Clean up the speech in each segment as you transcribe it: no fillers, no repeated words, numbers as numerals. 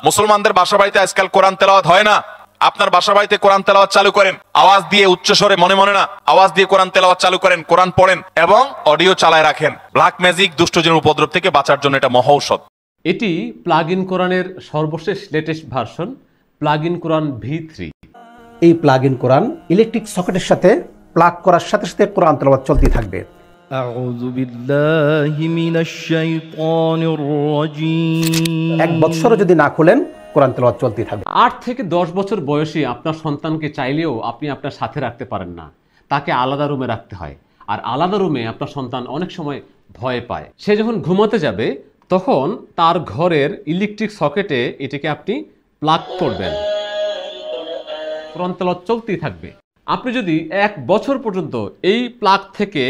মুসলমানদের বাসা বাড়িতে আজকাল কোরআন তেলাওয়াত হয় না। আপনার বাসা বাড়িতে কোরআন তেলাওয়াত চালু করেন, আওয়াজ দিয়ে উচ্চস্বরে, মনে মনে না, আওয়াজ দিয়ে কোরআন তেলাওয়াত চালু করেন, কোরআন পড়েন এবং অডিও চালায় রাখেন। ব্ল্যাক ম্যাজিক, দুষ্টজনের উপদ্রব থেকে বাঁচার জন্য এটা মহা ঔষধ। এটি প্লাগ ইন কোরআনের সর্বশেষ latest version, plug in Quran V3। এই প্লাগ ইন কোরআন ইলেকট্রিক সকেটের সাথে প্লাগ করার সাথে সাথে কোরআন তেলাওয়াত চলতেই থাকবে। আউযু বিল্লাহি মিনাশ শাইতানির রাজীম। 1 বছর যদি না খুলেন কোরআন তেলাওয়াত চলতেই থাকবে। 8 থেকে 10 বছর বয়সী আপনার সন্তানকে চাইলেও আপনি আপনার সাথে রাখতে পারেন না, তাকে আলাদা রুমে রাখতে হয়। আর আলাদা রুমে আপনার সন্তান অনেক সময় ভয় পায়। সে যখন ঘুমাতে যাবে তখন তার ঘরের ইলেকট্রিক সকেটে এটাকে আপনি প্লাগ করবেন, কোরআন তেলাওয়াত চলতেই থাকবে। আপনি যদি 1 বছর পর্যন্ত এই প্লাগ থেকে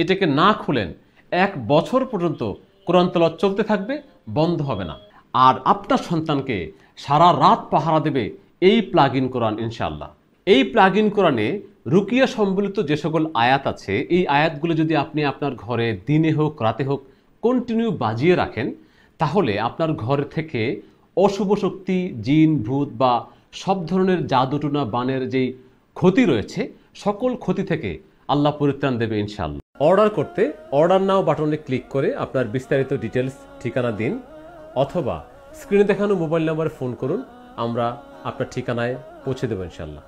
এটাকে না খুলেন, 1 বছর পর্যন্ত কোরআন তেলাওয়াত চলতে থাকবে, বন্ধ হবে না। আর আপনার সন্তানকে সারা রাত পাহারা দেবে এই প্লাগ ইন কোরআন ইনশাআল্লাহ। এই প্লাগ ইন কোরআনে রুকিয়া সম্বলিত যে সকল আয়াত আছে, এই আয়াতগুলো যদি আপনি আপনার ঘরে দিনে হোক রাতে হোক কন্টিনিউ বাজিয়ে রাখেন, তাহলে আপনার ঘর থেকে অশুভ শক্তি, জিন, ভূত বা সব ধরনের জাদুটুনা বানের যেই ক্ষতি রয়েছে, সকল ক্ষতি থেকে আল্লাহ পরিত্রাণ দেবে ইনশাআল্লাহ। অর্ডার করতে অর্ডার নাও বাটনে ক্লিক করে আপনার বিস্তারিত ডিটেলস, ঠিকানা দিন, অথবা স্ক্রিনে দেখানো মোবাইল নাম্বারে ফোন করুন, আমরা আপনার ঠিকানায় পৌঁছে দেবো ইনশাআল্লাহ।